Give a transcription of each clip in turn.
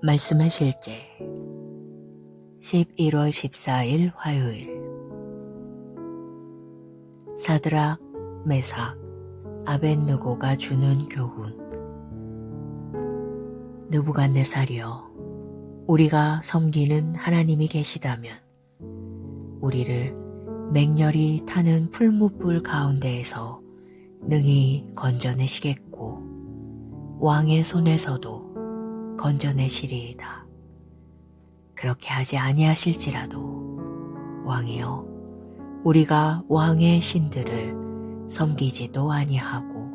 말씀의 실제 11월 14일 화요일. 사드락, 메삭, 아벳느고가 주는 교훈. 느부갓네살이여, 우리가 섬기는 하나님이 계시다면 우리를 맹렬히 타는 풀무불 가운데에서 능히 건져내시겠고 왕의 손에서도 건져내시리이다. 그렇게 하지 아니하실지라도 왕이여, 우리가 왕의 신들을 섬기지도 아니하고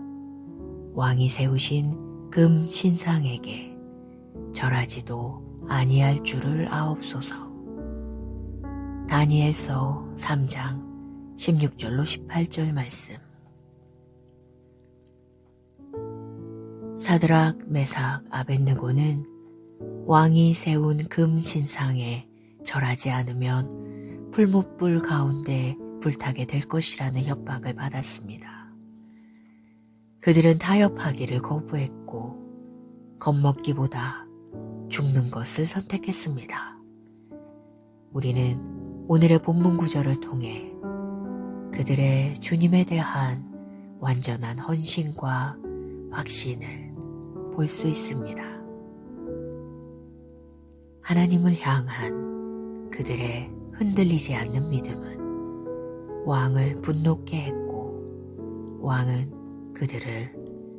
왕이 세우신 금 신상에게 절하지도 아니할 줄을 아옵소서. 다니엘서 3장 16절로 18절 말씀. 사드락, 메삭, 아벳느고는 왕이 세운 금 신상에 절하지 않으면 풀무불 가운데 불타게 될 것이라는 협박을 받았습니다. 그들은 타협하기를 거부했고 겁먹기보다 죽는 것을 선택했습니다. 우리는 오늘의 본문 구절을 통해 그들의 주님에 대한 완전한 헌신과 확신을 볼 수 있습니다. 하나님을 향한 그들의 흔들리지 않는 믿음은 왕을 분노케 했고 왕은 그들을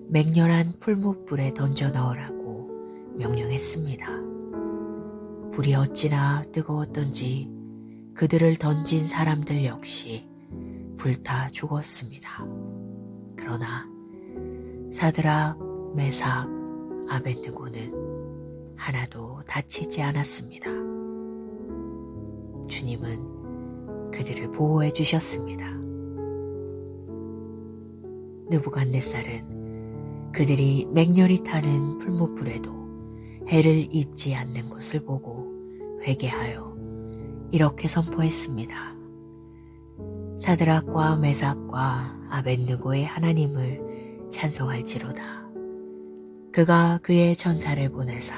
맹렬한 풀무불에 던져 넣으라고 명령했습니다. 불이 어찌나 뜨거웠던지 그들을 던진 사람들 역시 불타 죽었습니다. 그러나 사드락, 메삭, 아벳느고는 하나도 다치지 않았습니다. 주님은 그들을 보호해 주셨습니다. 느부갓네살은 그들이 맹렬히 타는 풀무불에도 해를 입지 않는 것을 보고 회개하여 이렇게 선포했습니다. 사드락과 메삭과 아벳느고의 하나님을 찬송할지로다. 그가 그의 천사를 보내사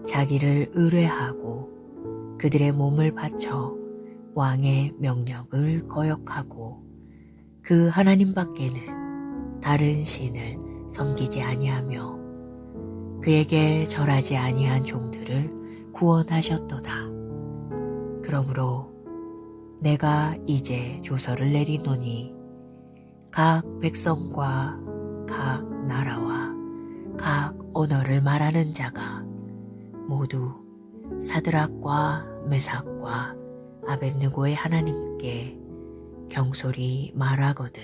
자기를 의뢰하고 그들의 몸을 바쳐 왕의 명령을 거역하고 그 하나님 밖에는 다른 신을 섬기지 아니하며 그에게 절하지 아니한 종들을 구원하셨도다. 그러므로 내가 이제 조서를 내리노니 각 백성과 각 나라와 각 언어를 말하는 자가 모두 사드락과 메삭과 아벳느고의 하나님께 경솔히 말하거든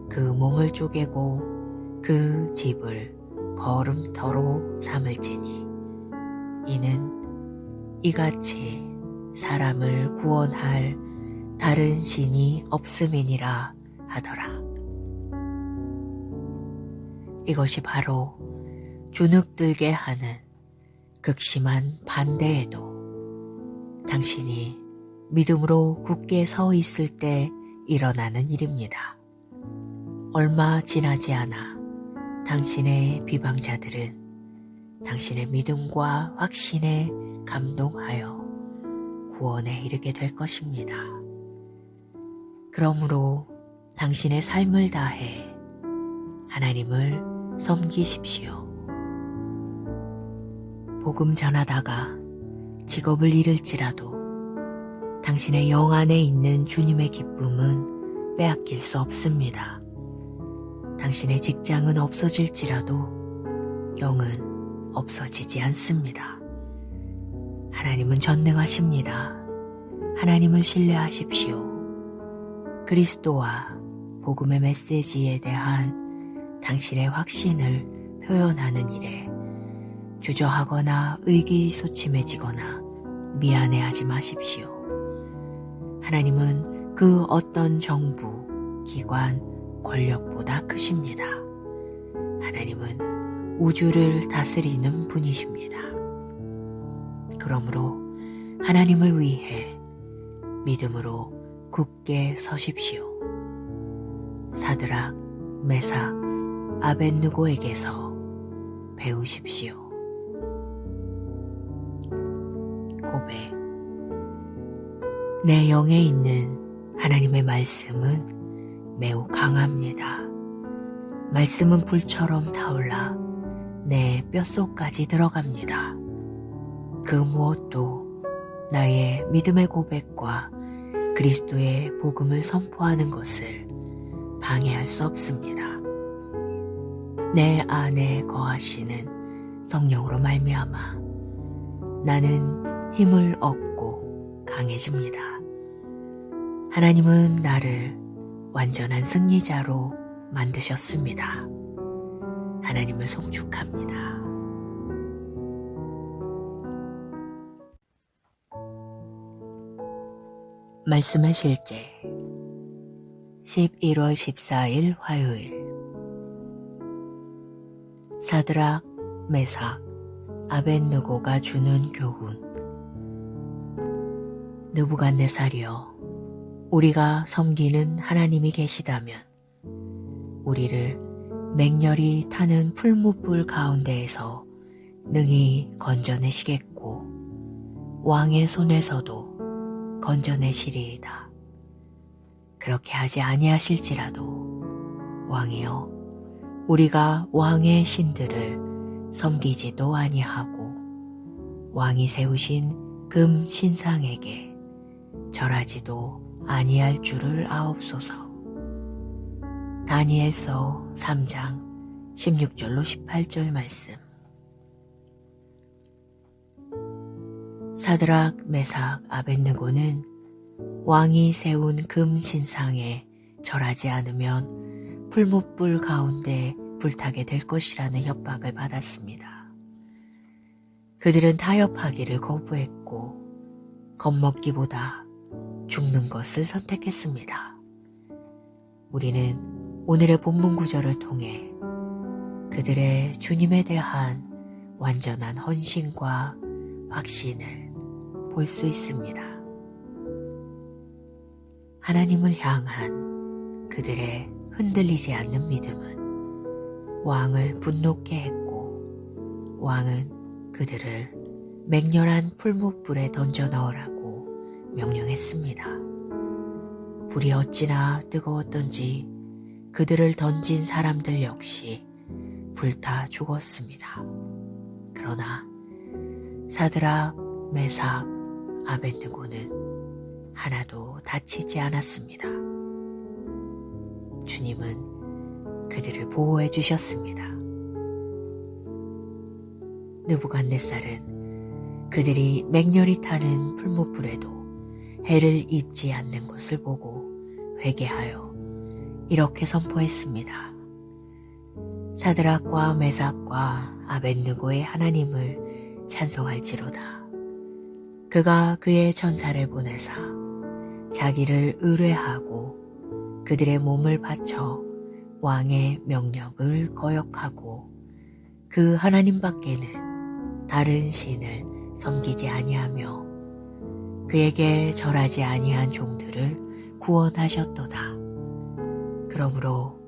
그 몸을 쪼개고 그 집을 거름터로 삼을지니 이는 이같이 사람을 구원할 다른 신이 없음이니라 하더라. 이것이 바로 주눅들게 하는 극심한 반대에도 당신이 믿음으로 굳게 서 있을 때 일어나는 일입니다. 얼마 지나지 않아 당신의 비방자들은 당신의 믿음과 확신에 감동하여 구원에 이르게 될 것입니다. 그러므로 당신의 삶을 다해 하나님을 섬기십시오. 복음 전하다가 직업을 잃을지라도 당신의 영 안에 있는 주님의 기쁨은 빼앗길 수 없습니다. 당신의 직장은 없어질지라도 영은 없어지지 않습니다. 하나님은 전능하십니다. 하나님을 신뢰하십시오. 그리스도와 복음의 메시지에 대한 당신의 확신을 표현하는 일에 주저하거나 의기소침해지거나 미안해하지 마십시오. 하나님은 그 어떤 정부, 기관, 권력보다 크십니다. 하나님은 우주를 다스리는 분이십니다. 그러므로 하나님을 위해 믿음으로 굳게 서십시오. 사드락, 메삭, 아벳느고에게서 배우십시오. 고백. 내 영에 있는 하나님의 말씀은 매우 강합니다. 말씀은 불처럼 타올라 내 뼛속까지 들어갑니다. 그 무엇도 나의 믿음의 고백과 그리스도의 복음을 선포하는 것을 방해할 수 없습니다. 내 안에 거하시는 성령으로 말미암아 나는 힘을 얻고 강해집니다. 하나님은 나를 완전한 승리자로 만드셨습니다. 하나님을 송축합니다. 말씀의 실제 11월 14일 화요일. 사드락, 메삭, 아벳느고가 주는 교훈. 느부갓네살이여, 우리가 섬기는 하나님이 계시다면 우리를 맹렬히 타는 풀무불 가운데에서 능히 건져내시겠고 왕의 손에서도 건져내시리이다. 그렇게 하지 아니하실지라도 왕이여, 우리가 왕의 신들을 섬기지도 아니하고 왕이 세우신 금 신상에게 절하지도 아니할 줄을 아옵소서. 다니엘서 3장 16절로 18절 말씀. 사드락, 메삭, 아벳느고는 왕이 세운 금 신상에 절하지 않으면 풀무불 가운데 불타게 될 것이라는 협박을 받았습니다. 그들은 타협하기를 거부했고 겁먹기보다 죽는 것을 선택했습니다. 우리는 오늘의 본문 구절을 통해 그들의 주님에 대한 완전한 헌신과 확신을 볼 수 있습니다. 하나님을 향한 그들의 흔들리지 않는 믿음은 왕을 분노케 했고 왕은 그들을 맹렬한 풀무불에 던져 넣으라고 명령했습니다. 불이 어찌나 뜨거웠던지 그들을 던진 사람들 역시 불타 죽었습니다. 그러나 사드락, 메삭, 아벳느고는 하나도 다치지 않았습니다. 주님은 그들을 보호해 주셨습니다. 느부갓네살은 그들이 맹렬히 타는 풀무불에도 해를 입지 않는 것을 보고 회개하여 이렇게 선포했습니다. 사드락과 메삭과 아벳느고의 하나님을 찬송할지로다. 그가 그의 천사를 보내사 자기를 의뢰하고 그들의 몸을 바쳐 왕의 명령을 거역하고 그 하나님 밖에는 다른 신을 섬기지 아니하며 그에게 절하지 아니한 종들을 구원하셨도다. 그러므로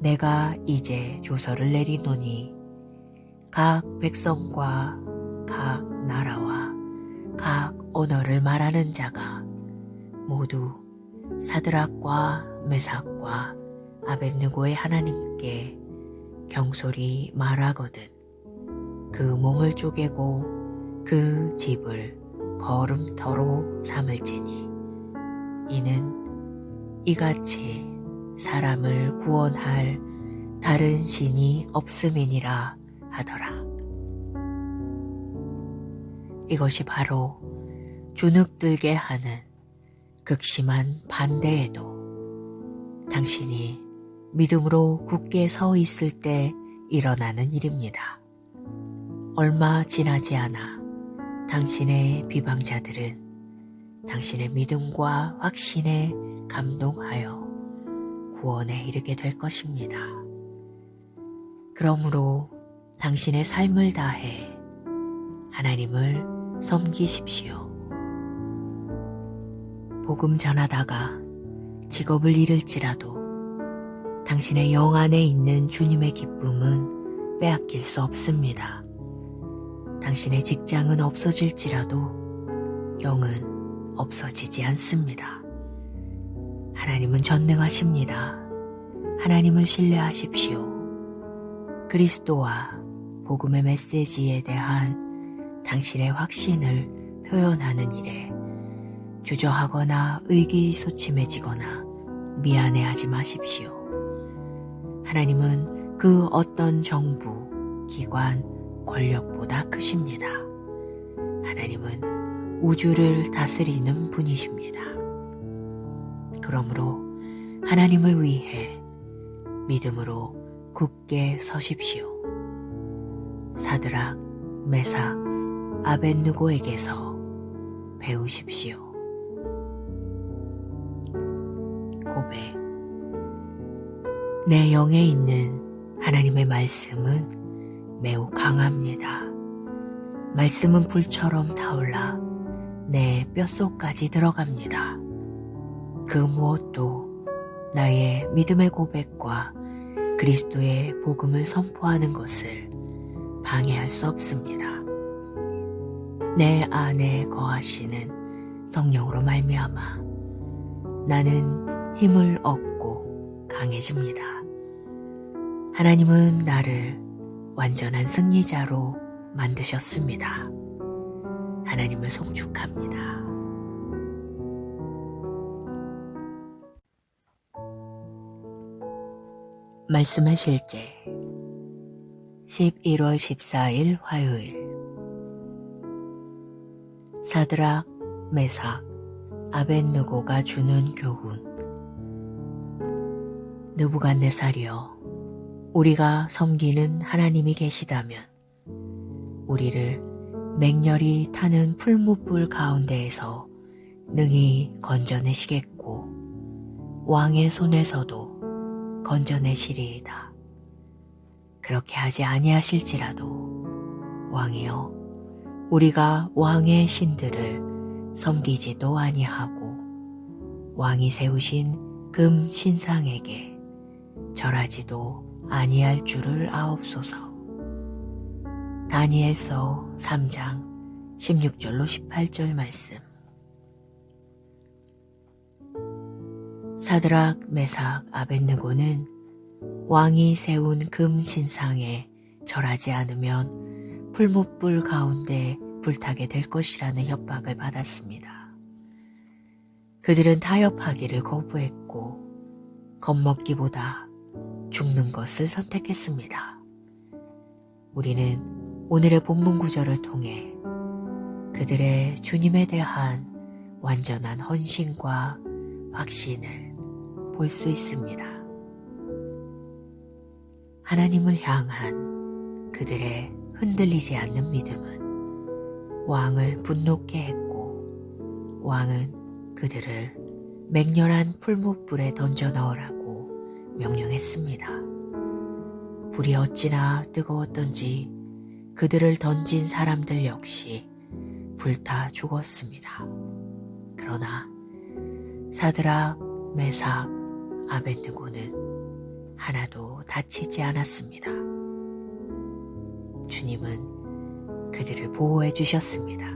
내가 이제 조서를 내리노니 각 백성과 각 나라와 각 언어를 말하는 자가 모두 사드락과 메삭과 아벳느고의 하나님께 경솔히 말하거든 그 몸을 쪼개고 그 집을 거름터로 삼을지니 이는 이같이 사람을 구원할 다른 신이 없음이니라 하더라. 이것이 바로 주눅들게 하는 극심한 반대에도 당신이 믿음으로 굳게 서 있을 때 일어나는 일입니다. 얼마 지나지 않아 당신의 비방자들은 당신의 믿음과 확신에 감동하여 구원에 이르게 될 것입니다. 그러므로 당신의 삶을 다해 하나님을 섬기십시오. 복음 전하다가 직업을 잃을지라도 당신의 영 안에 있는 주님의 기쁨은 빼앗길 수 없습니다. 당신의 직장은 없어질지라도 영은 없어지지 않습니다. 하나님은 전능하십니다. 하나님을 신뢰하십시오. 그리스도와 복음의 메시지에 대한 당신의 확신을 표현하는 일에 주저하거나 의기소침해지거나 미안해하지 마십시오. 하나님은 그 어떤 정부, 기관, 권력보다 크십니다. 하나님은 우주를 다스리는 분이십니다. 그러므로 하나님을 위해 믿음으로 굳게 서십시오. 사드락, 메삭, 아벳느고에게서 배우십시오. 고백. 내 영에 있는 하나님의 말씀은 매우 강합니다. 말씀은 불처럼 타올라 내 뼛속까지 들어갑니다. 그 무엇도 나의 믿음의 고백과 그리스도의 복음을 선포하는 것을 방해할 수 없습니다. 내 안에 거하시는 성령으로 말미암아 나는 힘을 얻고 강해집니다. 하나님은 나를 완전한 승리자로 만드셨습니다. 하나님을 송축합니다. 말씀의 실제 11월 14일 화요일. 사드락, 메삭, 아벳느고가 주는 교훈. 느부갓네살이여, 우리가 섬기는 하나님이 계시다면 우리를 맹렬히 타는 풀무불 가운데에서 능히 건져내시겠고 왕의 손에서도 건져내시리이다. 그렇게 하지 아니하실지라도 왕이여, 우리가 왕의 신들을 섬기지도 아니하고 왕이 세우신 금 신상에게 절하지도 아니할 줄을 아옵소서. 다니엘서 3장 16절로 18절 말씀. 사드락, 메삭, 아벳느고는 왕이 세운 금 신상에 절하지 않으면 풀무불 가운데 불타게 될 것이라는 협박을 받았습니다. 그들은 타협하기를 거부했고 겁먹기보다 죽는 것을 선택했습니다. 우리는 오늘의 본문 구절을 통해 그들의 주님에 대한 완전한 헌신과 확신을 볼 수 있습니다. 하나님을 향한 그들의 흔들리지 않는 믿음은 왕을 분노케 했고 왕은 그들을 맹렬한 풀무불에 던져 넣으라고 명령했습니다. 불이 어찌나 뜨거웠던지 그들을 던진 사람들 역시 불타 죽었습니다. 그러나 사드락, 메삭, 아벳느고는 하나도 다치지 않았습니다. 주님은 그들을 보호해 주셨습니다.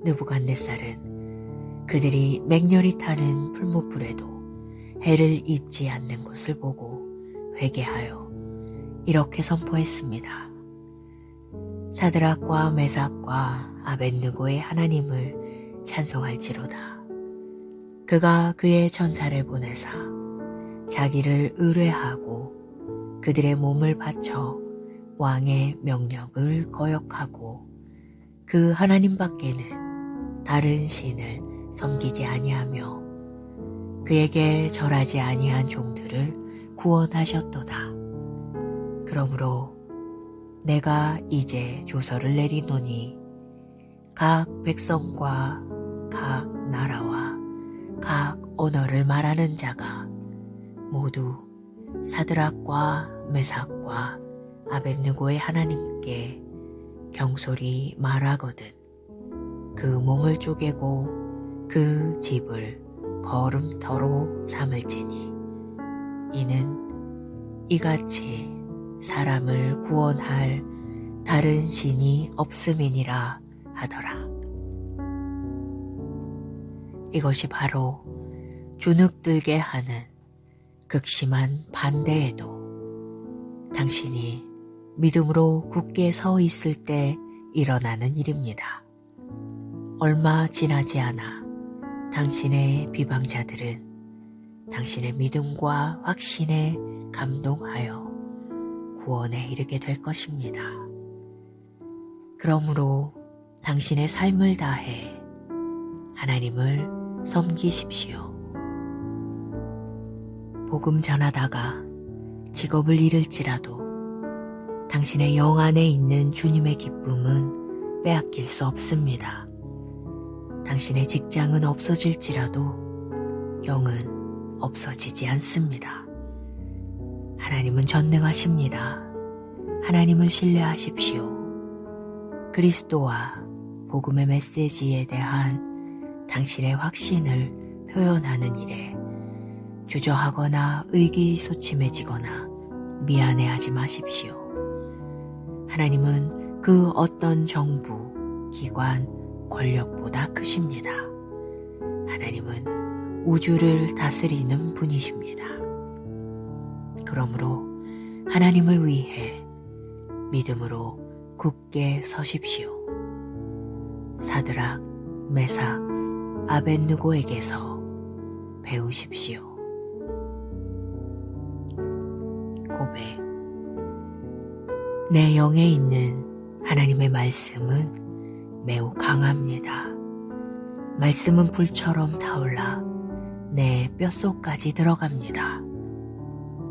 느부갓네살은 그들이 맹렬히 타는 풀무불에도 해를 입지 않는 것을 보고 회개하여 이렇게 선포했습니다. 사드락과 메삭과 아벳느고의 하나님을 찬송할지로다. 그가 그의 천사를 보내사 자기를 의뢰하고 그들의 몸을 바쳐 왕의 명령을 거역하고 그 하나님 밖에는 다른 신을 섬기지 아니하며 그에게 절하지 아니한 종들을 구원하셨도다. 그러므로 내가 이제 조서를 내리노니 각 백성과 각 나라와 각 언어를 말하는 자가 모두 사드락과 메삭과 아벳느고의 하나님께 경솔히 말하거든 그 몸을 쪼개고 그 집을 거름터로 삼을지니 이는 이같이 사람을 구원할 다른 신이 없음이니라 하더라. 이것이 바로 주눅들게 하는 극심한 반대에도 당신이 믿음으로 굳게 서 있을 때 일어나는 일입니다. 얼마 지나지 않아 당신의 비방자들은 당신의 믿음과 확신에 감동하여 구원에 이르게 될 것입니다. 그러므로 당신의 삶을 다해 하나님을 섬기십시오. 복음 전하다가 직업을 잃을지라도 당신의 영 안에 있는 주님의 기쁨은 빼앗길 수 없습니다. 당신의 직장은 없어질지라도 영은 없어지지 않습니다. 하나님은 전능하십니다. 하나님을 신뢰하십시오. 그리스도와 복음의 메시지에 대한 당신의 확신을 표현하는 일에 주저하거나 의기소침해지거나 미안해하지 마십시오. 하나님은 그 어떤 정부, 기관, 권력보다 크십니다. 하나님은 우주를 다스리는 분이십니다. 그러므로 하나님을 위해 믿음으로 굳게 서십시오. 사드락, 메삭, 아벳느고에게서 배우십시오. 고백. 내 영에 있는 하나님의 말씀은 매우 강합니다. 말씀은 불처럼 타올라 내 뼛속까지 들어갑니다.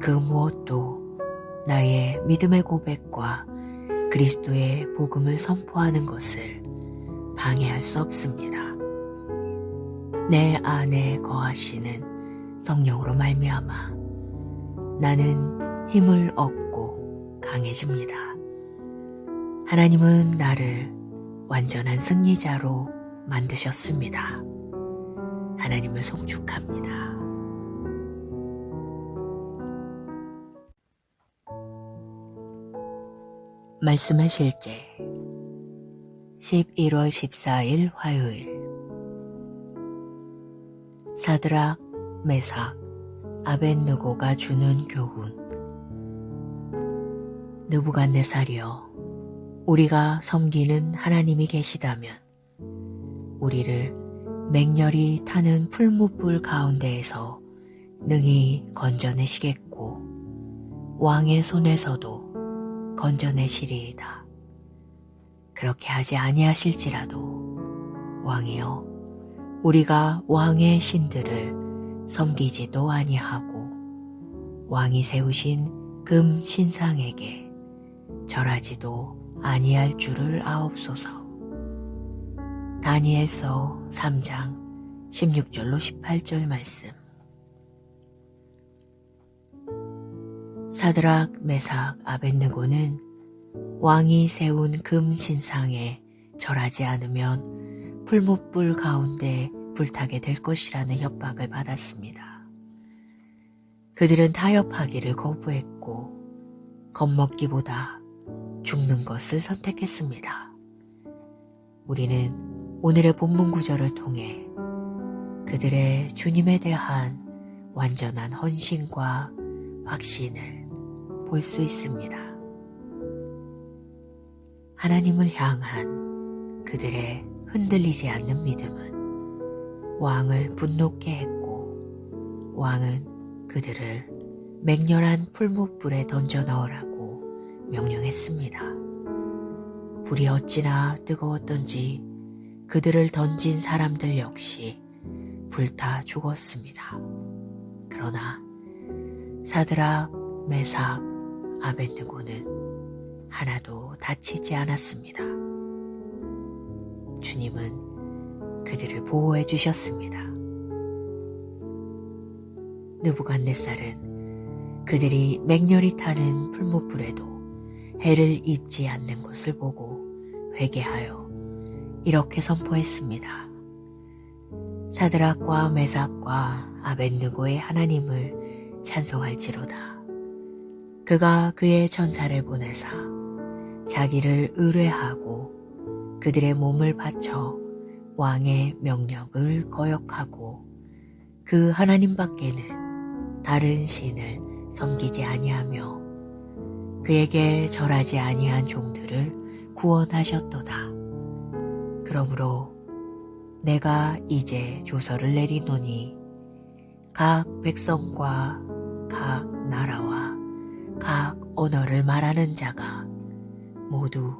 그 무엇도 나의 믿음의 고백과 그리스도의 복음을 선포하는 것을 방해할 수 없습니다. 내 안에 거하시는 성령으로 말미암아 나는 힘을 얻고 강해집니다. 하나님은 나를 완전한 승리자로 만드셨습니다. 하나님을 송축합니다. 말씀의 실제 11월 14일 화요일. 사드락, 메삭, 아벳느고가 주는 교훈. 느부갓네살이여, 우리가 섬기는 하나님이 계시다면 우리를 맹렬히 타는 풀무불 가운데에서 능히 건져내시겠고 왕의 손에서도 건져내시리이다. 그렇게 하지 아니하실지라도 왕이여, 우리가 왕의 신들을 섬기지도 아니하고 왕이 세우신 금 신상에게 절하지도 아니할 줄을 아옵소서. 다니엘서 3장 16절로 18절 말씀. 사드락, 메삭, 아벳느고는 왕이 세운 금 신상에 절하지 않으면 풀무불 가운데 불타게 될 것이라는 협박을 받았습니다. 그들은 타협하기를 거부했고 겁먹기보다 죽는 것을 선택했습니다. 우리는 오늘의 본문 구절을 통해 그들의 주님에 대한 완전한 헌신과 확신을 볼 수 있습니다. 하나님을 향한 그들의 흔들리지 않는 믿음은 왕을 분노케 했고 왕은 그들을 맹렬한 풀무불에 던져 넣으라고 명령했습니다. 불이 어찌나 뜨거웠던지 그들을 던진 사람들 역시 불타 죽었습니다. 그러나 사드락, 메삭, 아벳느고는 하나도 다치지 않았습니다. 주님은 그들을 보호해 주셨습니다. 느부갓네살은 그들이 맹렬히 타는 풀무불에도 해를 입지 않는 것을 보고 회개하여 이렇게 선포했습니다. 사드락과 메삭과 아벳느고의 하나님을 찬송할지로다. 그가 그의 천사를 보내사 자기를 의뢰하고 그들의 몸을 바쳐 왕의 명령을 거역하고 그 하나님 밖에는 다른 신을 섬기지 아니하며 그에게 절하지 아니한 종들을 구원하셨도다. 그러므로 내가 이제 조서를 내리노니 각 백성과 각 나라와 각 언어를 말하는 자가 모두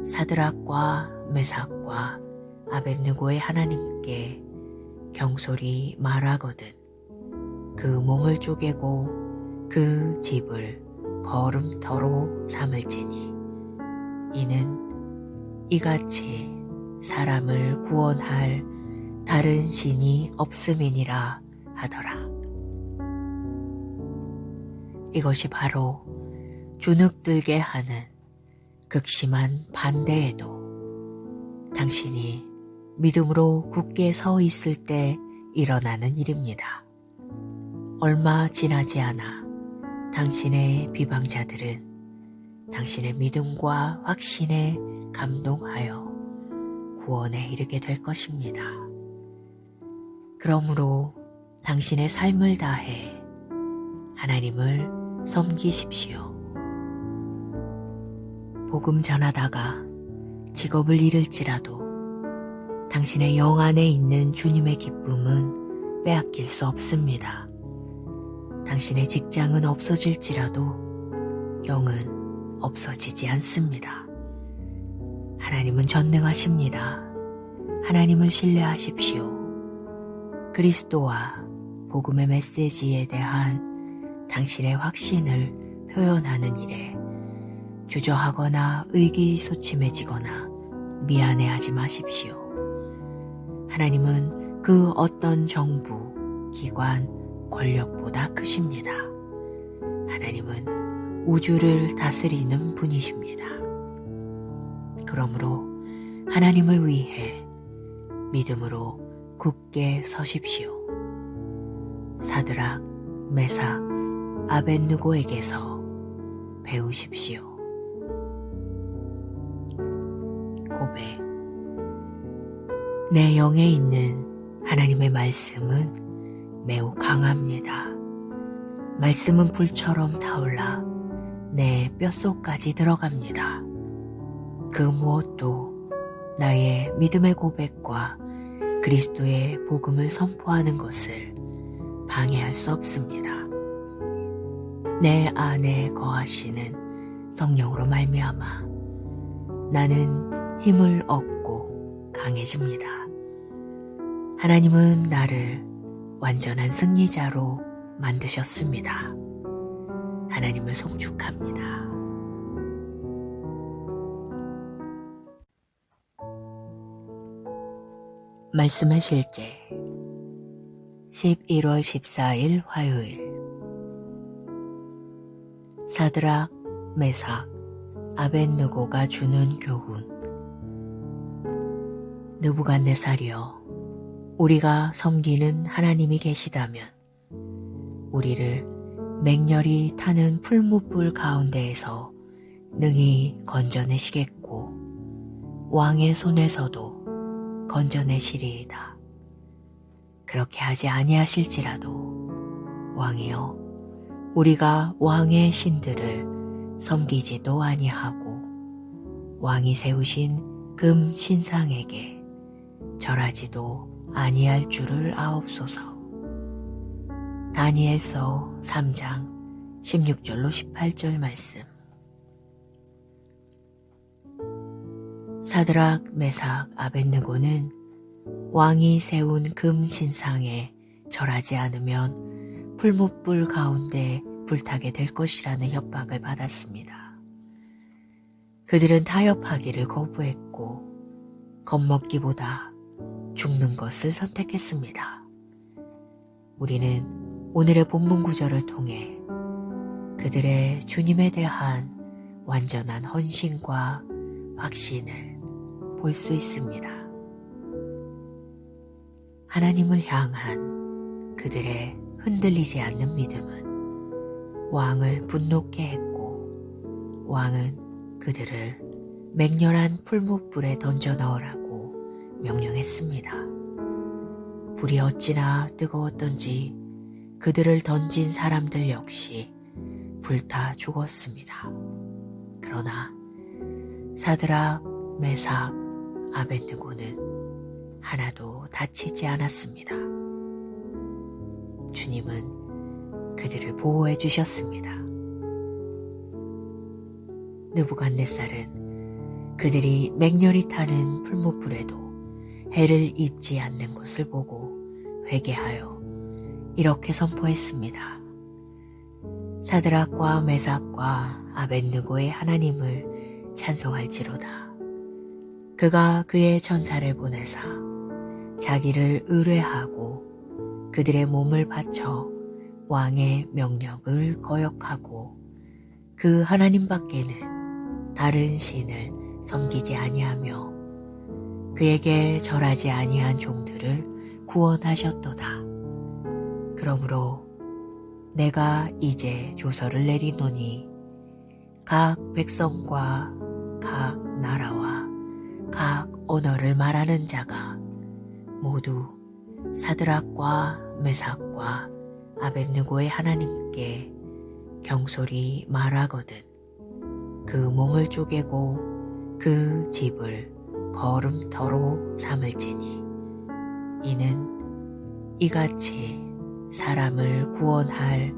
사드락과 메삭과 아벳느고의 하나님께 경솔히 말하거든 그 몸을 쪼개고 그 집을 거름터로 삼을지니 이는 이같이 사람을 구원할 다른 신이 없음이니라 하더라. 이것이 바로 주눅들게 하는 극심한 반대에도 당신이 믿음으로 굳게 서 있을 때 일어나는 일입니다. 얼마 지나지 않아 당신의 비방자들은 당신의 믿음과 확신에 감동하여 구원에 이르게 될 것입니다. 그러므로 당신의 삶을 다해 하나님을 섬기십시오. 복음 전하다가 직업을 잃을지라도 당신의 영 안에 있는 주님의 기쁨은 빼앗길 수 없습니다. 당신의 직장은 없어질지라도 영은 없어지지 않습니다. 하나님은 전능하십니다. 하나님을 신뢰하십시오. 그리스도와 복음의 메시지에 대한 당신의 확신을 표현하는 일에 주저하거나 의기소침해지거나 미안해하지 마십시오. 하나님은 그 어떤 정부, 기관, 권력보다 크십니다. 하나님은 우주를 다스리는 분이십니다. 그러므로 하나님을 위해 믿음으로 굳게 서십시오. 사드락, 메삭, 아벳느고에게서 배우십시오. 고백. 내 영에 있는 하나님의 말씀은 매우 강합니다. 말씀은 불처럼 타올라 내 뼛속까지 들어갑니다. 그 무엇도 나의 믿음의 고백과 그리스도의 복음을 선포하는 것을 방해할 수 없습니다. 내 안에 거하시는 성령으로 말미암아 나는 힘을 얻고 강해집니다. 하나님은 나를 완전한 승리자로 만드셨습니다. 하나님을 송축합니다. 말씀의 실제 11월 14일 화요일 사드락, 메삭, 아벳느고가 주는 교훈. 느부갓네살이여, 우리가 섬기는 하나님이 계시다면 우리를 맹렬히 타는 풀무불 가운데에서 능히 건져내시겠고 왕의 손에서도 건져내시리이다. 그렇게 하지 아니하실지라도 왕이여, 우리가 왕의 신들을 섬기지도 아니하고 왕이 세우신 금 신상에게 절하지도 아니할 줄을 아옵소서. 다니엘서 3장 16절로 18절 말씀. 사드락, 메삭, 아벳느고는 왕이 세운 금 신상에 절하지 않으면 풀무불 가운데 불타게 될 것이라는 협박을 받았습니다. 그들은 타협하기를 거부했고 겁먹기보다 죽는 것을 선택했습니다. 우리는 오늘의 본문 구절을 통해 그들의 주님에 대한 완전한 헌신과 확신을 볼 수 있습니다. 하나님을 향한 그들의 흔들리지 않는 믿음은 왕을 분노케 했고 왕은 그들을 맹렬한 풀무불에 던져 넣으라고 명령했습니다. 불이 어찌나 뜨거웠던지 그들을 던진 사람들 역시 불타 죽었습니다. 그러나 사드락, 메삭, 아벳느고는 하나도 다치지 않았습니다. 주님은 그들을 보호해 주셨습니다. 느부갓네살은 그들이 맹렬히 타는 풀무불에도 해를 입지 않는 것을 보고 회개하여 이렇게 선포했습니다. 사드락과 메삭과 아벳느고의 하나님을 찬송할지로다. 그가 그의 천사를 보내사 자기를 의뢰하고 그들의 몸을 바쳐 왕의 명령을 거역하고 그 하나님 밖에는 다른 신을 섬기지 아니하며 그에게 절하지 아니한 종들을 구원하셨도다. 그러므로 내가 이제 조서를 내리노니 각 백성과 각 나라와 각 언어를 말하는 자가 모두 사드락과 메삭과 아벳느고의 하나님께 경솔히 말하거든 그 몸을 쪼개고 그 집을 거름터로 삼을지니 이는 이같이 사람을 구원할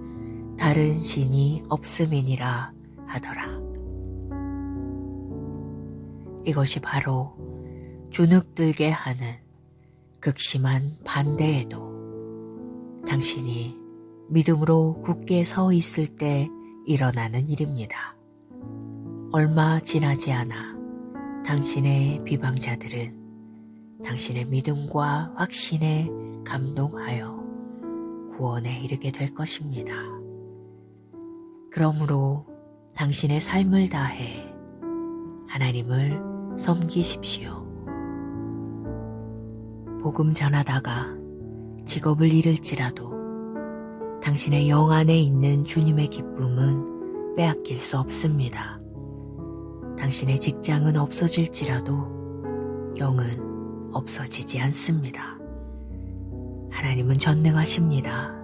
다른 신이 없음이니라 하더라. 이것이 바로 주눅들게 하는 극심한 반대에도 당신이 믿음으로 굳게 서 있을 때 일어나는 일입니다. 얼마 지나지 않아 당신의 비방자들은 당신의 믿음과 확신에 감동하여 구원에 이르게 될 것입니다. 그러므로 당신의 삶을 다해 하나님을 섬기십시오. 복음 전하다가 직업을 잃을지라도 당신의 영 안에 있는 주님의 기쁨은 빼앗길 수 없습니다. 당신의 직장은 없어질지라도 영은 없어지지 않습니다. 하나님은 전능하십니다.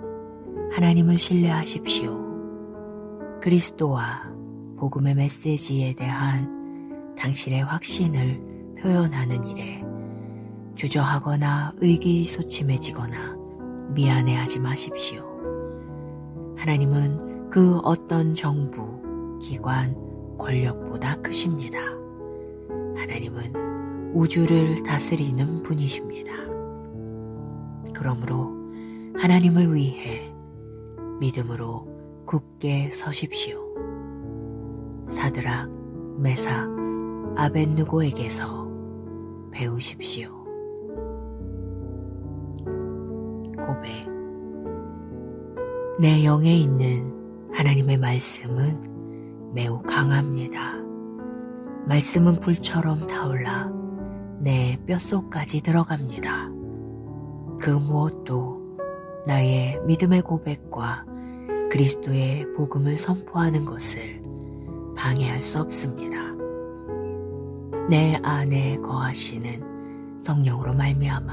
하나님을 신뢰하십시오. 그리스도와 복음의 메시지에 대한 당신의 확신을 표현하는 일에 주저하거나 의기소침해지거나 미안해하지 마십시오. 하나님은 그 어떤 정부, 기관, 권력보다 크십니다. 하나님은 우주를 다스리는 분이십니다. 그러므로 하나님을 위해 믿음으로 굳게 서십시오. 사드락, 메삭, 아벳느고에게서 배우십시오. 고백. 내 영에 있는 하나님의 말씀은 매우 강합니다. 말씀은 불처럼 타올라 내 뼛속까지 들어갑니다. 그 무엇도 나의 믿음의 고백과 그리스도의 복음을 선포하는 것을 방해할 수 없습니다. 내 안에 거하시는 성령으로 말미암아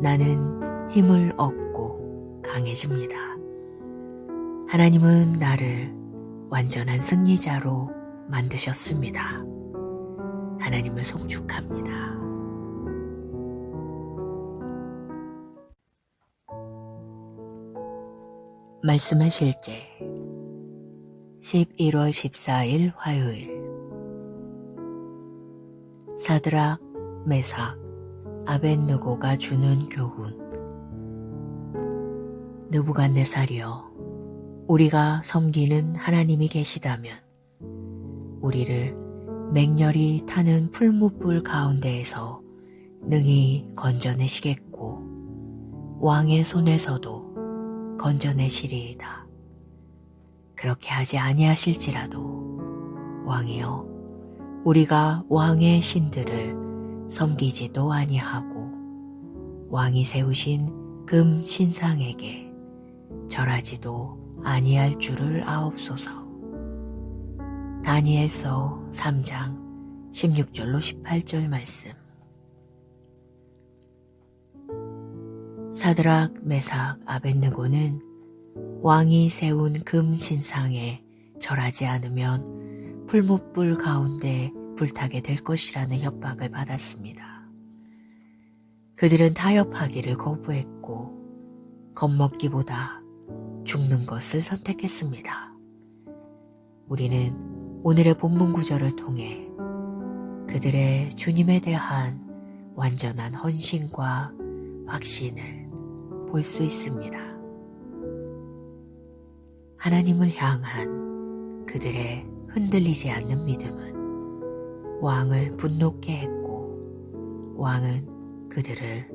나는 힘을 얻고 강해집니다. 하나님은 나를 완전한 승리자로 만드셨습니다. 하나님을 송축합니다. 말씀의 실제 11월 14일 화요일. 사드락, 메삭, 아벳느고가 주는 교훈. 느부갓네살이여, 우리가 섬기는 하나님이 계시다면 우리를 맹렬히 타는 풀무불 가운데에서 능히 건져내시겠고 왕의 손에서도 건져내시리이다. 그렇게 하지 아니하실지라도 왕이여, 우리가 왕의 신들을 섬기지도 아니하고 왕이 세우신 금 신상에게 절하지도 아니할 줄을 아옵소서. 다니엘서 3장 16절로 18절 말씀. 사드락, 메삭, 아벳느고는 왕이 세운 금 신상에 절하지 않으면 풀무불 가운데 불타게 될 것이라는 협박을 받았습니다. 그들은 타협하기를 거부했고 겁먹기보다 죽는 것을 선택했습니다. 우리는 오늘의 본문 구절을 통해 그들의 주님에 대한 완전한 헌신과 확신을 볼 수 있습니다. 하나님을 향한 그들의 흔들리지 않는 믿음은 왕을 분노케 했고, 왕은 그들을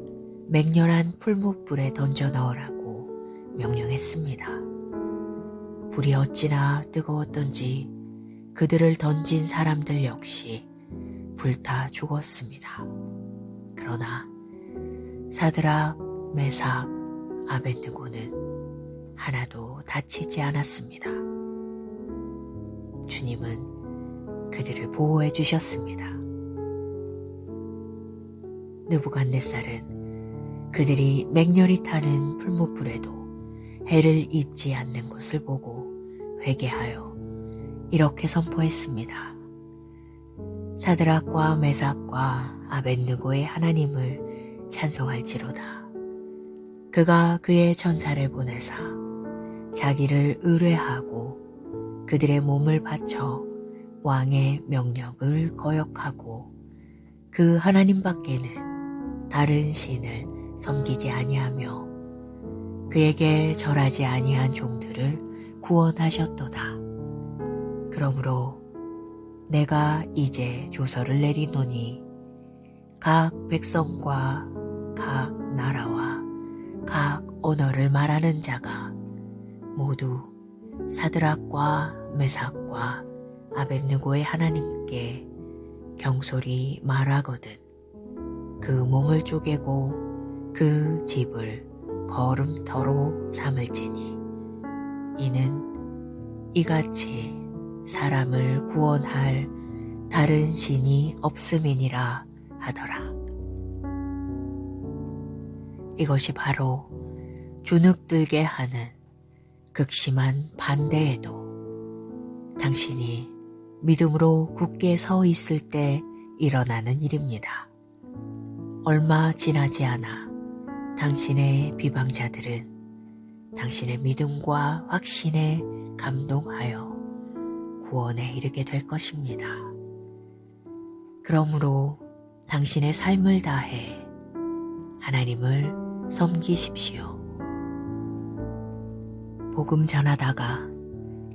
맹렬한 풀무불에 던져 넣으라고 명령했습니다. 불이 어찌나 뜨거웠던지 그들을 던진 사람들 역시 불타 죽었습니다. 그러나 사드락, 메삭, 아벳느고는 하나도 다치지 않았습니다. 주님은 그들을 보호해 주셨습니다. 느부갓네살은 그들이 맹렬히 타는 풀무불에도 해를 입지 않는 것을 보고 회개하여 이렇게 선포했습니다. 사드락과 메삭과 아벳느고의 하나님을 찬송할지로다. 그가 그의 천사를 보내사 자기를 의뢰하고 그들의 몸을 바쳐 왕의 명령을 거역하고 그 하나님 밖에는 다른 신을 섬기지 아니하며 그에게 절하지 아니한 종들을 구원하셨도다. 그러므로 내가 이제 조서를 내리노니 각 백성과 각 나라와 각 언어를 말하는 자가 모두 사드락과 메삭과 아벳느고의 하나님께 경솔히 말하거든 그 몸을 쪼개고 그 집을 거름터로 삼을지니 이는 이같이 사람을 구원할 다른 신이 없음이니라 하더라. 이것이 바로 주눅들게 하는 극심한 반대에도 당신이 믿음으로 굳게 서 있을 때 일어나는 일입니다. 얼마 지나지 않아 당신의 비방자들은 당신의 믿음과 확신에 감동하여 구원에 이르게 될 것입니다. 그러므로 당신의 삶을 다해 하나님을 섬기십시오. 복음 전하다가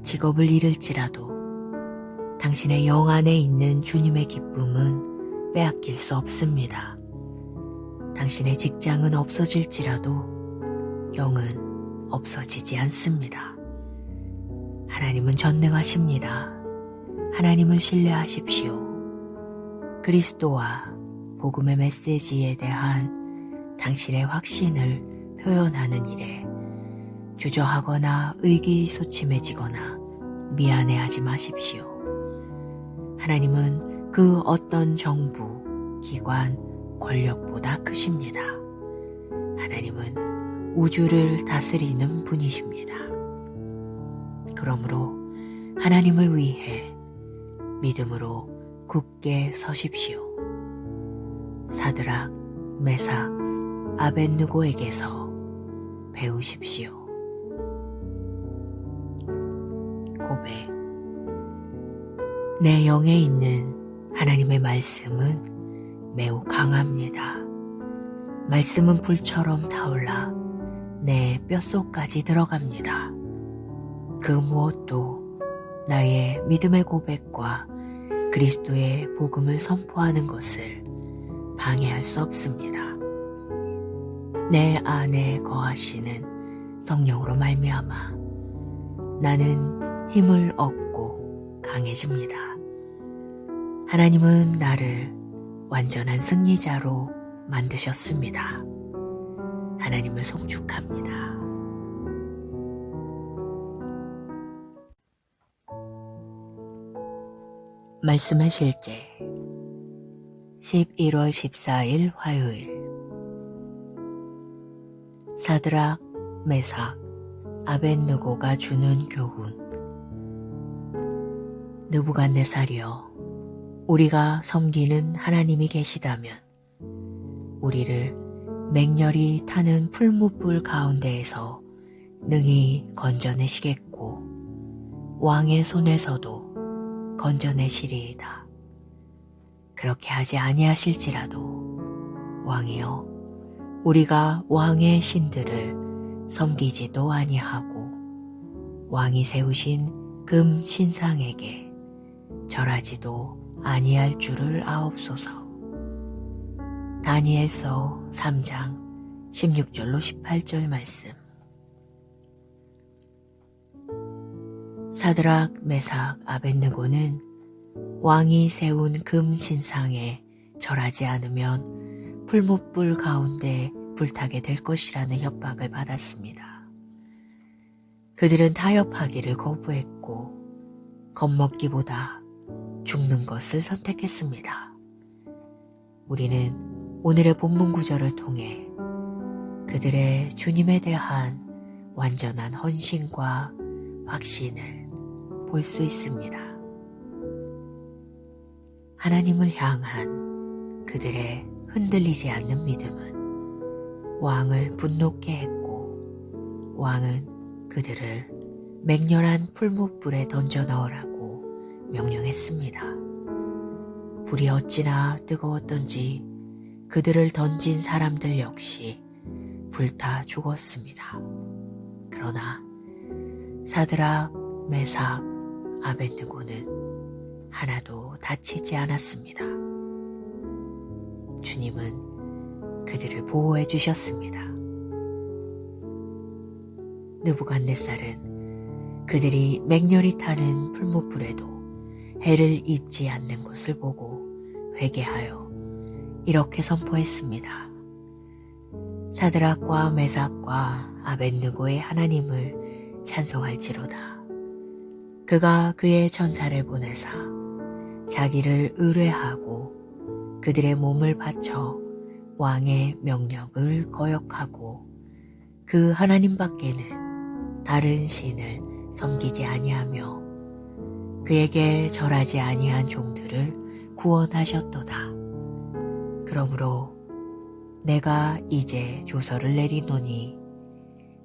직업을 잃을지라도 당신의 영 안에 있는 주님의 기쁨은 빼앗길 수 없습니다. 당신의 직장은 없어질지라도 영은 없어지지 않습니다. 하나님은 전능하십니다. 하나님을 신뢰하십시오. 그리스도와 복음의 메시지에 대한 당신의 확신을 표현하는 일에 주저하거나 의기소침해지거나 미안해하지 마십시오. 하나님은 그 어떤 정부, 기관, 권력보다 크십니다. 하나님은 우주를 다스리는 분이십니다. 그러므로 하나님을 위해 믿음으로 굳게 서십시오. 사드락, 메삭, 아벳느고에게서 배우십시오. 고백. 내 영에 있는 하나님의 말씀은 매우 강합니다. 말씀은 불처럼 타올라 내 뼛속까지 들어갑니다. 그 무엇도 나의 믿음의 고백과 그리스도의 복음을 선포하는 것을 방해할 수 없습니다. 내 안에 거하시는 성령으로 말미암아 나는 힘을 얻고 강해집니다. 하나님은 나를 완전한 승리자로 만드셨습니다. 하나님을 송축합니다. 말씀의 실제. 11월 14일 화요일. 사드락, 메삭, 아벳느고가 주는 교훈. 느부갓네살이여, 우리가 섬기는 하나님이 계시다면 우리를 맹렬히 타는 풀무불 가운데에서 능히 건져내시겠고 왕의 손에서도 건져내시리이다. 그렇게 하지 아니하실지라도 왕이여, 우리가 왕의 신들을 섬기지도 아니하고 왕이 세우신 금 신상에게 절하지도 아니할 줄을 아옵소서. 다니엘서 3장 16절로 18절 말씀. 사드락, 메삭, 아벳느고는 왕이 세운 금 신상에 절하지 않으면 풀무불 가운데 불타게 될 것이라는 협박을 받았습니다. 그들은 타협하기를 거부했고 겁먹기보다 죽는 것을 선택했습니다. 우리는 오늘의 본문 구절을 통해 그들의 주님에 대한 완전한 헌신과 확신을 볼 수 있습니다. 하나님을 향한 그들의 흔들리지 않는 믿음은 왕을 분노케 했고 왕은 그들을 맹렬한 풀무불에 던져 넣으라고 명령했습니다. 불이 어찌나 뜨거웠던지 그들을 던진 사람들 역시 불타 죽었습니다. 그러나 사드락, 메삭, 아벳느고는 하나도 다치지 않았습니다. 주님은 그들을 보호해 주셨습니다. 느부갓네살은 그들이 맹렬히 타는 풀무불에도 해를 입지 않는 것을 보고 회개하여 이렇게 선포했습니다. 사드락과 메삭과 아벳느고의 하나님을 찬송할지로다. 그가 그의 천사를 보내사 자기를 의뢰하고 그들의 몸을 바쳐 왕의 명령을 거역하고 그 하나님 밖에는 다른 신을 섬기지 아니하며 그에게 절하지 아니한 종들을 구원하셨도다. 그러므로 내가 이제 조서를 내리노니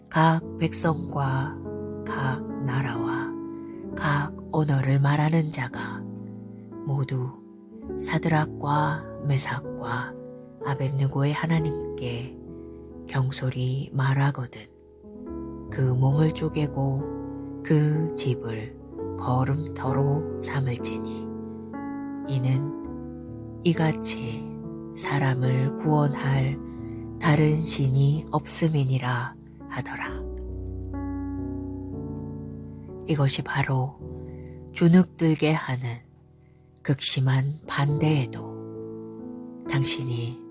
각 백성과 각 나라와 각 언어를 말하는 자가 모두 사드락과 메삭과 아벳느고의 하나님께 경솔히 말하거든 그 몸을 쪼개고 그 집을 거름터로 삼을지니 이는 이같이 사람을 구원할 다른 신이 없음이니라 하더라. 이것이 바로 주눅들게 하는 극심한 반대에도 당신이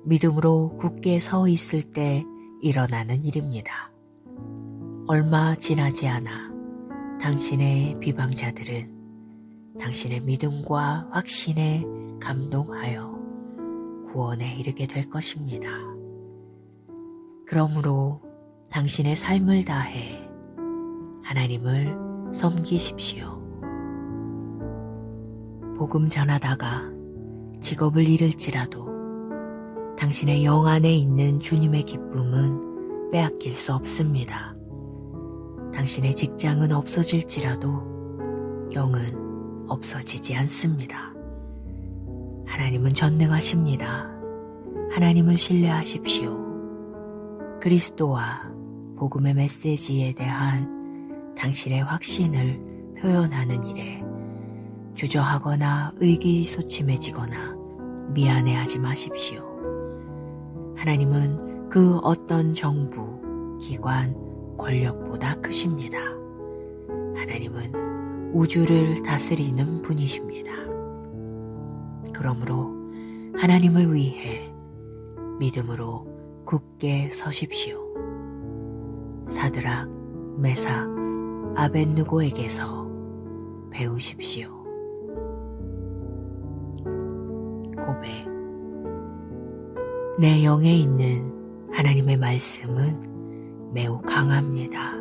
믿음으로 굳게 서 있을 때 일어나는 일입니다. 얼마 지나지 않아 당신의 비방자들은 당신의 믿음과 확신에 감동하여 구원에 이르게 될 것입니다. 그러므로 당신의 삶을 다해 하나님을 섬기십시오. 복음 전하다가 직업을 잃을지라도 당신의 영 안에 있는 주님의 기쁨은 빼앗길 수 없습니다. 당신의 직장은 없어질지라도 영은 없어지지 않습니다. 하나님은 전능하십니다. 하나님을 신뢰하십시오. 그리스도와 복음의 메시지에 대한 당신의 확신을 표현하는 일에 주저하거나 의기소침해지거나 미안해하지 마십시오. 하나님은 그 어떤 정부, 기관, 권력보다 크십니다. 하나님은 우주를 다스리는 분이십니다. 그러므로 하나님을 위해 믿음으로 굳게 서십시오. 사드락, 메삭, 아벳느고에게서 배우십시오. 고백. 내 영에 있는 하나님의 말씀은 매우 강합니다.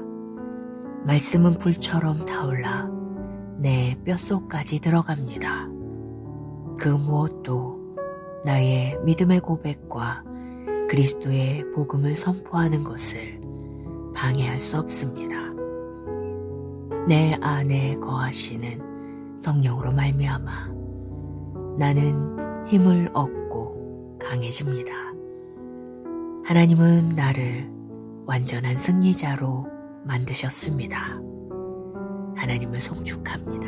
말씀은 불처럼 타올라 내 뼛속까지 들어갑니다. 그 무엇도 나의 믿음의 고백과 그리스도의 복음을 선포하는 것을 방해할 수 없습니다. 내 안에 거하시는 성령으로 말미암아 나는 힘을 얻고 강해집니다. 하나님은 나를 완전한 승리자로 만드셨습니다. 하나님을 송축합니다.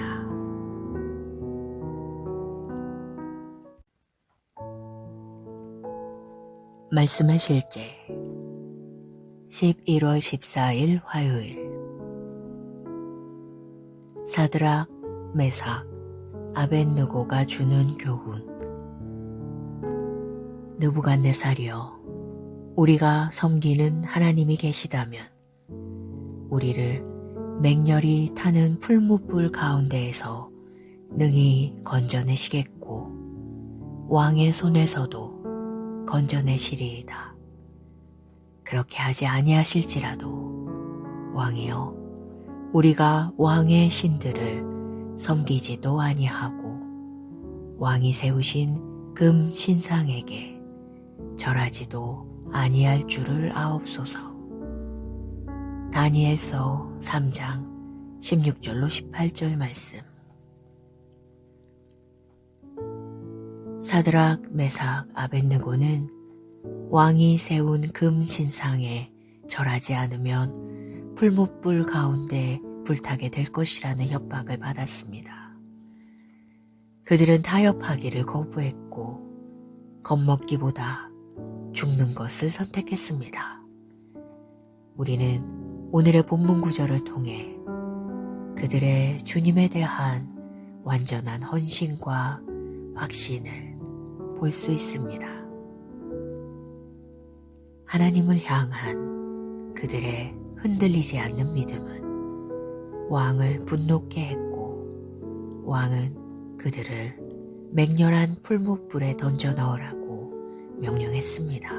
말씀의 실제 11월 14일 화요일 사드락, 메삭, 아벳느고가 주는 교훈. 느부갓네살이여, 우리가 섬기는 하나님이 계시다면 우리를 맹렬히 타는 풀무불 가운데에서 능히 건져내시겠고 왕의 손에서도 건져내시리이다. 그렇게 하지 아니하실지라도 왕이여, 우리가 왕의 신들을 섬기지도 아니하고 왕이 세우신 금 신상에게 절하지도 아니할 줄을 아옵소서. 다니엘서 3장 16절로 18절 말씀. 사드락, 메삭, 아벳느고는 왕이 세운 금 신상에 절하지 않으면 풀무불 가운데 불타게 될 것이라는 협박을 받았습니다. 그들은 타협하기를 거부했고 겁먹기보다 죽는 것을 선택했습니다. 우리는 오늘의 본문 구절을 통해 그들의 주님에 대한 완전한 헌신과 확신을 볼 수 있습니다. 하나님을 향한 그들의 흔들리지 않는 믿음은 왕을 분노케 했고 왕은 그들을 맹렬한 풀무불에 던져 넣으라고 명령했습니다.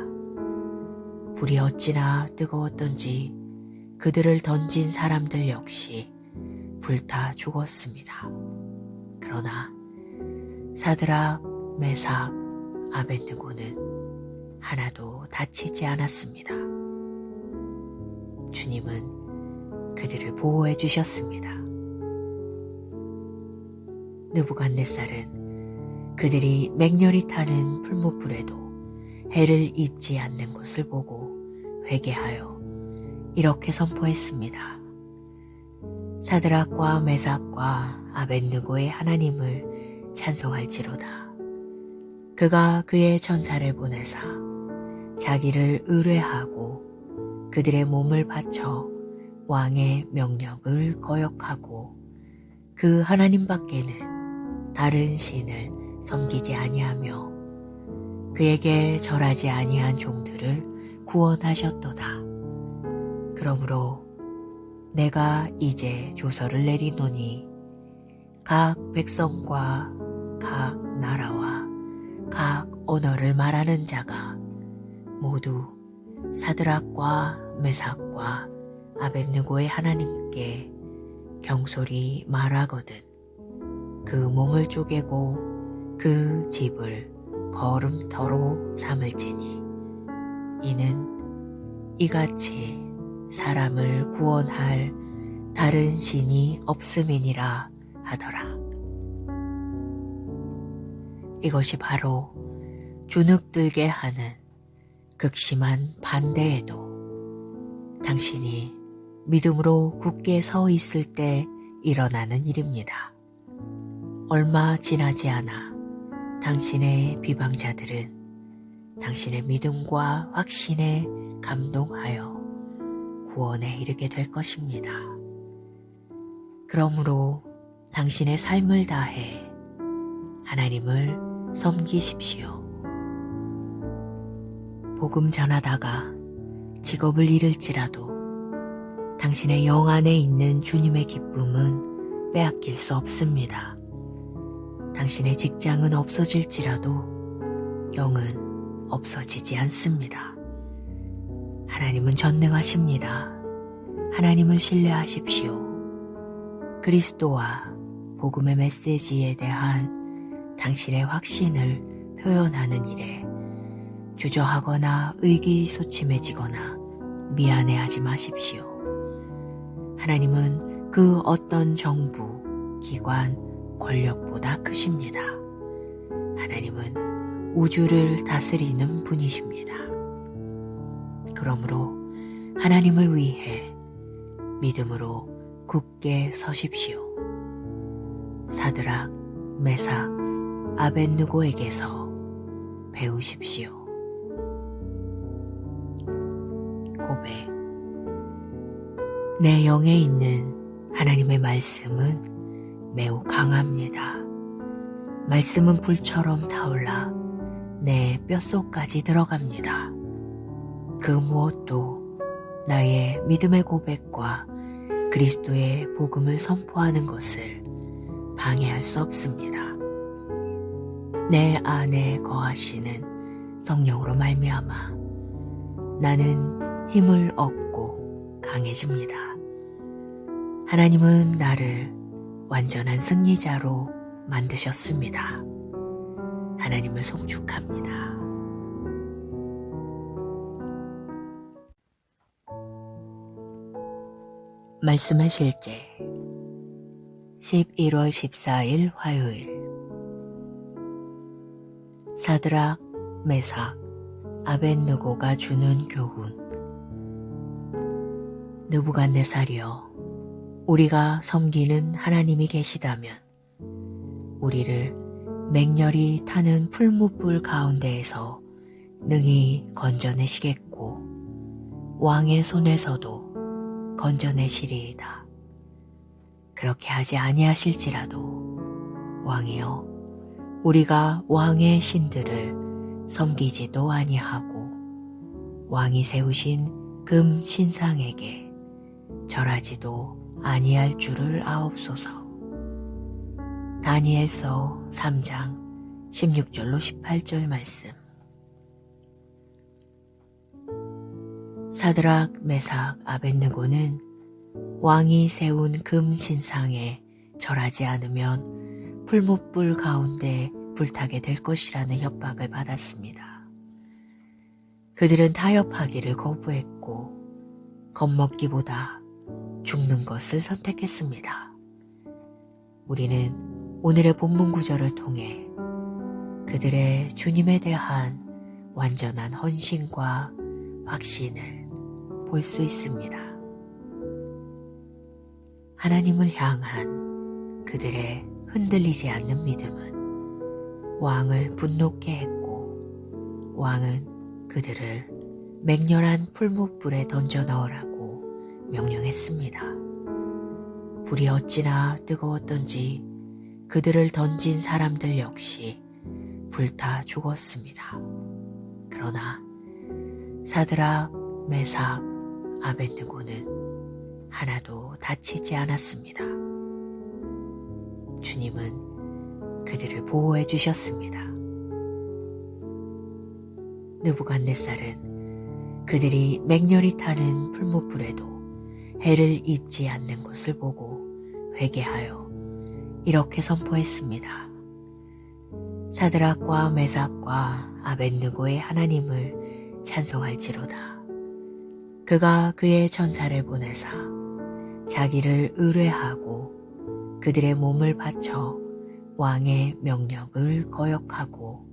불이 어찌나 뜨거웠던지 그들을 던진 사람들 역시 불타 죽었습니다. 그러나 사드락, 메삭, 아벳느고는 하나도 다치지 않았습니다. 주님은 그들을 보호해 주셨습니다. 느부갓네살은 그들이 맹렬히 타는 풀무불에도 해를 입지 않는 것을 보고 회개하여 이렇게 선포했습니다. 사드락과 메삭과 아벳느고의 하나님을 찬송할지로다. 그가 그의 천사를 보내사 자기를 의뢰하고 그들의 몸을 바쳐 왕의 명령을 거역하고 그 하나님 밖에는 다른 신을 섬기지 아니하며 그에게 절하지 아니한 종들을 구원하셨도다. 그러므로 내가 이제 조서를 내리노니 각 백성과 각 나라와 각 언어를 말하는 자가 모두 사드락과 메삭과 아벳느고의 하나님께 경솔히 말하거든 그 몸을 쪼개고 그 집을 거름터로 삼을지니 이는 이같이 사람을 구원할 다른 신이 없음이니라 하더라. 이것이 바로 주눅들게 하는 극심한 반대에도 당신이 믿음으로 굳게 서 있을 때 일어나는 일입니다. 얼마 지나지 않아 당신의 비방자들은 당신의 믿음과 확신에 감동하여 구원에 이르게 될 것입니다. 그러므로 당신의 삶을 다해 하나님을 섬기십시오. 복음 전하다가 직업을 잃을지라도 당신의 영 안에 있는 주님의 기쁨은 빼앗길 수 없습니다. 당신의 직장은 없어질지라도 영은 없어지지 않습니다. 하나님은 전능하십니다. 하나님을 신뢰하십시오. 그리스도와 복음의 메시지에 대한 당신의 확신을 표현하는 일에 주저하거나 의기소침해지거나 미안해하지 마십시오. 하나님은 그 어떤 정부, 기관, 권력보다 크십니다. 하나님은 우주를 다스리는 분이십니다. 그러므로 하나님을 위해 믿음으로 굳게 서십시오. 사드락, 메삭, 아벳느고에게서 배우십시오. 고백. 내 영에 있는 하나님의 말씀은 매우 강합니다. 말씀은 불처럼 타올라 내 뼛속까지 들어갑니다. 그 무엇도 나의 믿음의 고백과 그리스도의 복음을 선포하는 것을 방해할 수 없습니다. 내 안에 거하시는 성령으로 말미암아 나는 힘을 얻고 강해집니다. 하나님은 나를 완전한 승리자로 만드셨습니다. 하나님을 송축합니다. 말씀의 실제 11월 14일 화요일. 사드락, 메삭, 아벳느고가 주는 교훈. 느부갓네살이여, 우리가 섬기는 하나님이 계시다면 우리를 맹렬히 타는 풀무불 가운데에서 능히 건져내시겠고 왕의 손에서도 건져내시리이다. 그렇게 하지 아니하실지라도 왕이여, 우리가 왕의 신들을 섬기지도 아니하고 왕이 세우신 금 신상에게 절하지도 아니할 줄을 아옵소서. 다니엘서 3장 16절로 18절 말씀. 사드락, 메삭, 아벳느고는 왕이 세운 금 신상에 절하지 않으면 풀무불 가운데 불타게 될 것이라는 협박을 받았습니다. 그들은 타협하기를 거부했고 겁먹기보다 죽는 것을 선택했습니다. 우리는 오늘의 본문 구절을 통해 그들의 주님에 대한 완전한 헌신과 확신을 볼 수 있습니다. 하나님을 향한 그들의 흔들리지 않는 믿음은 왕을 분노케 했고 왕은 그들을 맹렬한 풀무불에 던져 넣으라고 명령했습니다. 불이 어찌나 뜨거웠던지 그들을 던진 사람들 역시 불타 죽었습니다. 그러나 사드락, 메삭, 아벳느고는 하나도 다치지 않았습니다. 주님은 그들을 보호해 주셨습니다. 느부갓네살은 그들이 맹렬히 타는 풀무불에도 해를 입지 않는 것을 보고 회개하여 이렇게 선포했습니다. 사드락과 메삭과 아벳느고의 하나님을 찬송할지로다. 그가 그의 천사를 보내사 자기를 의뢰하고 그들의 몸을 바쳐 왕의 명령을 거역하고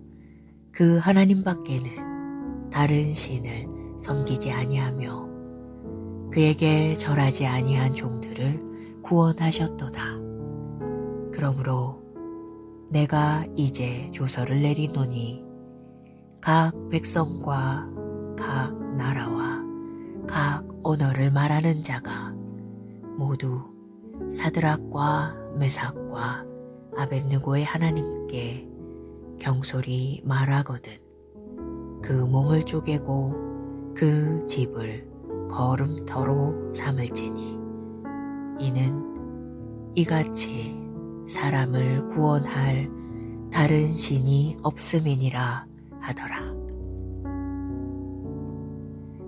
그 하나님 밖에는 다른 신을 섬기지 아니하며 그에게 절하지 아니한 종들을 구원하셨도다. 그러므로 내가 이제 조서를 내리노니 각 백성과 각 나라와 각 언어를 말하는 자가 모두 사드락과 메삭과 아벳느고의 하나님께 경솔히 말하거든 그 몸을 쪼개고 그 집을 거름터로 삼을지니 이는 이같이 사람을 구원할 다른 신이 없음이니라 하더라.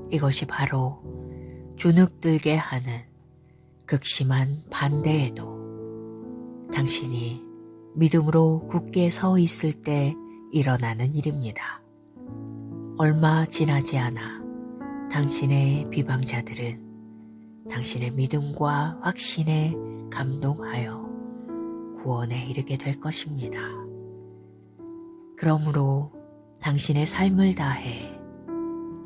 이것이 바로 주눅들게 하는 극심한 반대에도 당신이 믿음으로 굳게 서 있을 때 일어나는 일입니다. 얼마 지나지 않아 당신의 비방자들은 당신의 믿음과 확신에 감동하여 구원에 이르게 될 것입니다. 그러므로 당신의 삶을 다해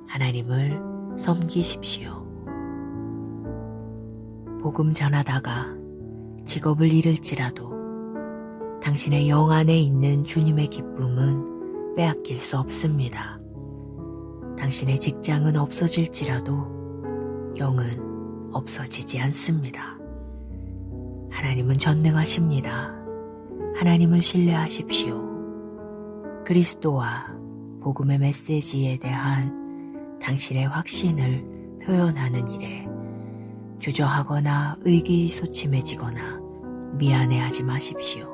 하나님을 섬기십시오. 복음 전하다가 직업을 잃을지라도 당신의 영 안에 있는 주님의 기쁨은 빼앗길 수 없습니다. 당신의 직장은 없어질지라도 영은 없어지지 않습니다. 하나님은 전능하십니다. 하나님을 신뢰하십시오. 그리스도와 복음의 메시지에 대한 당신의 확신을 표현하는 일에 주저하거나 의기소침해지거나 미안해하지 마십시오.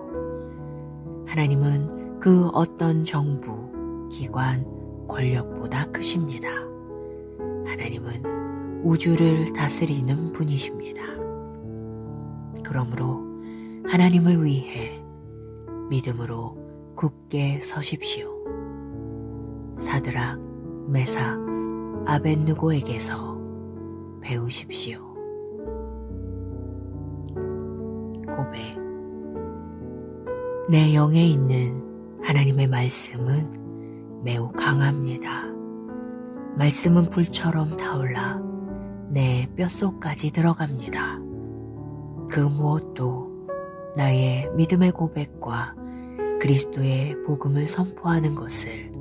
하나님은 그 어떤 정부, 기관, 권력보다 크십니다. 하나님은 우주를 다스리는 분이십니다. 그러므로 하나님을 위해 믿음으로 굳게 서십시오. 사드락, 메삭, 아벳느고에게서 배우십시오. 고백. 내 영에 있는 하나님의 말씀은 매우 강합니다. 말씀은 불처럼 타올라 내 뼛속까지 들어갑니다. 그 무엇도 나의 믿음의 고백과 그리스도의 복음을 선포하는 것을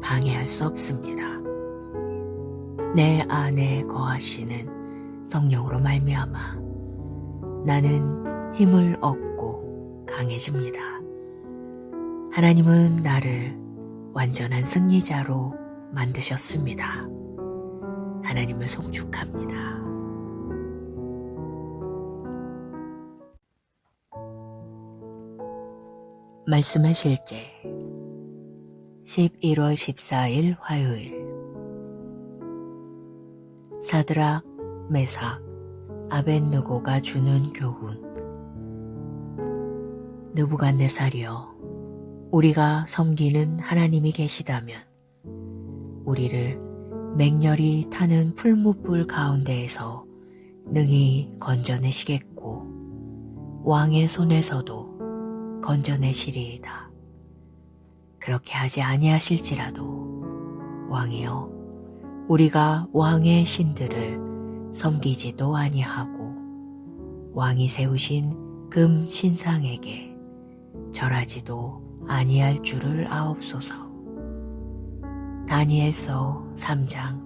방해할 수 없습니다. 내 안에 거하시는 성령으로 말미암아 나는 힘을 얻고 강해집니다. 하나님은 나를 완전한 승리자로 만드셨습니다. 하나님을 송축합니다. 말씀의 실제 11월 14일 화요일. 사드락, 메삭, 아벳느고가 주는 교훈. 느부갓네살이여, 우리가 섬기는 하나님이 계시다면 우리를 맹렬히 타는 풀무불 가운데에서 능히 건져내시겠고 왕의 손에서도 건져내시리이다. 그렇게 하지 아니하실지라도 왕이여, 우리가 왕의 신들을 섬기지도 아니하고 왕이 세우신 금 신상에게 절하지도 아니할 줄을 아옵소서. 다니엘서 3장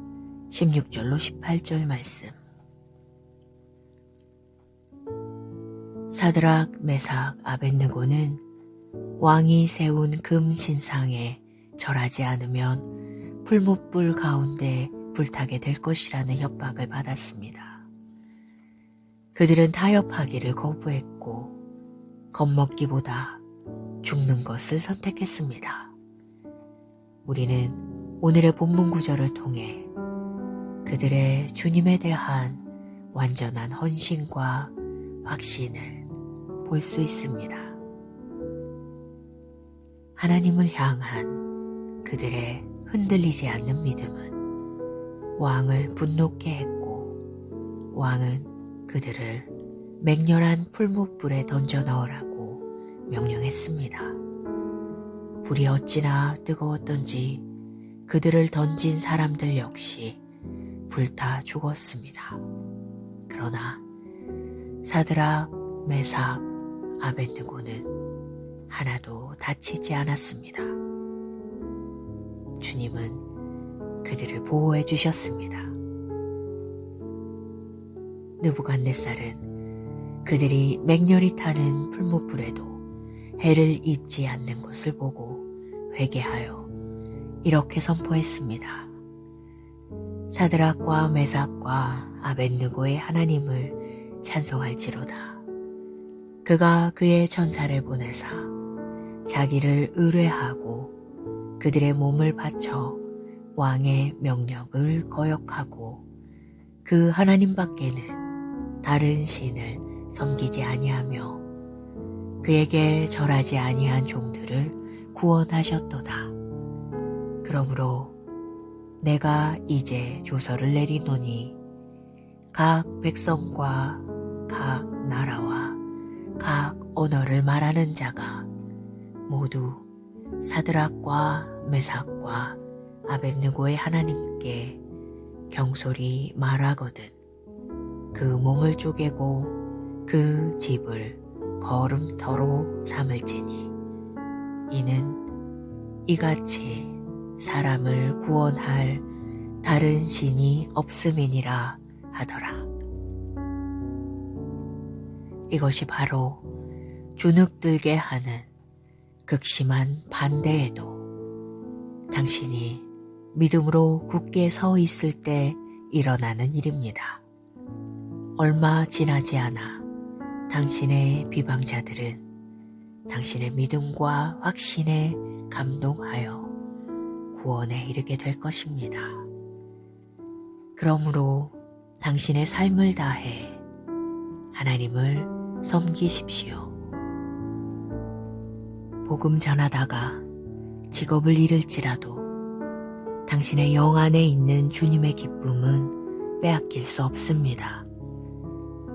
16절로 18절 말씀. 사드락, 메삭, 아벳느고는 왕이 세운 금 신상에 절하지 않으면 풀무불 가운데 불타게 될 것이라는 협박을 받았습니다. 그들은 타협하기를 거부했고 겁먹기보다 죽는 것을 선택했습니다. 우리는 오늘의 본문 구절을 통해 그들의 주님에 대한 완전한 헌신과 확신을 볼 수 있습니다. 하나님을 향한 그들의 흔들리지 않는 믿음은 왕을 분노케 했고 왕은 그들을 맹렬한 풀무불에 던져 넣으라고 명령했습니다. 불이 어찌나 뜨거웠던지 그들을 던진 사람들 역시 불타 죽었습니다. 그러나 사드락, 메삭, 아벳느고는 하나도 다치지 않았습니다. 주님은 그들을 보호해 주셨습니다. 느부갓네살은 그들이 맹렬히 타는 풀무불에도 해를 입지 않는 것을 보고 회개하여 이렇게 선포했습니다. 사드락과 메삭과 아벳느고의 하나님을 찬송할지로다. 그가 그의 천사를 보내사 자기를 의뢰하고 그들의 몸을 바쳐 왕의 명령을 거역하고 그 하나님 밖에는 다른 신을 섬기지 아니하며 그에게 절하지 아니한 종들을 구원하셨도다. 그러므로 내가 이제 조서를 내리노니 각 백성과 각 나라와 각 언어를 말하는 자가 모두 사드락과 메삭과 아벳느고의 하나님께 경솔히 말하거든 그 몸을 쪼개고 그 집을 거름터로 삼을지니 이는 이같이 사람을 구원할 다른 신이 없음이니라 하더라. 이것이 바로 주눅들게 하는 극심한 반대에도 당신이 믿음으로 굳게 서 있을 때 일어나는 일입니다. 얼마 지나지 않아 당신의 비방자들은 당신의 믿음과 확신에 감동하여 구원에 이르게 될 것입니다. 그러므로 당신의 삶을 다해 하나님을 섬기십시오. 복음 전하다가 직업을 잃을지라도 당신의 영 안에 있는 주님의 기쁨은 빼앗길 수 없습니다.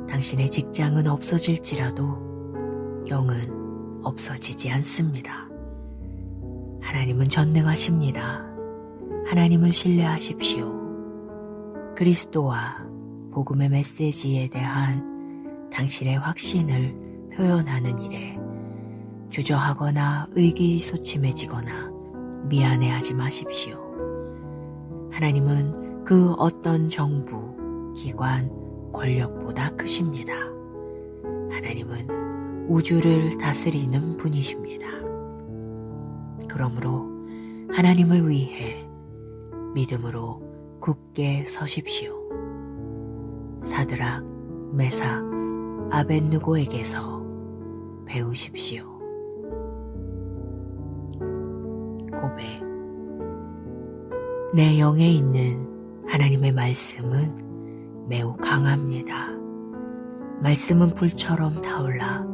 당신의 직장은 없어질지라도 영은 없어지지 않습니다. 하나님은 전능하십니다. 하나님을 신뢰하십시오. 그리스도와 복음의 메시지에 대한 당신의 확신을 표현하는 일에 주저하거나 의기소침해지거나 미안해하지 마십시오. 하나님은 그 어떤 정부, 기관, 권력보다 크십니다. 하나님은 우주를 다스리는 분이십니다. 그러므로 하나님을 위해 믿음으로 굳게 서십시오. 사드락, 메삭, 아벳느고에게서 배우십시오. 고백. 내 영에 있는 하나님의 말씀은 매우 강합니다. 말씀은 불처럼 타올라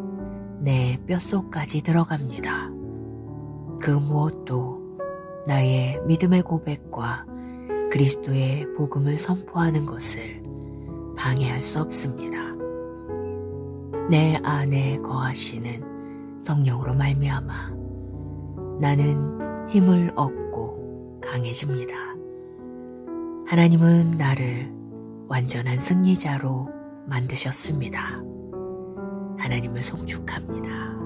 내 뼛속까지 들어갑니다. 그 무엇도 나의 믿음의 고백과 그리스도의 복음을 선포하는 것을 방해할 수 없습니다. 내 안에 거하시는 성령으로 말미암아 나는 힘을 얻고 강해집니다. 하나님은 나를 완전한 승리자로 만드셨습니다. 하나님을 송축합니다.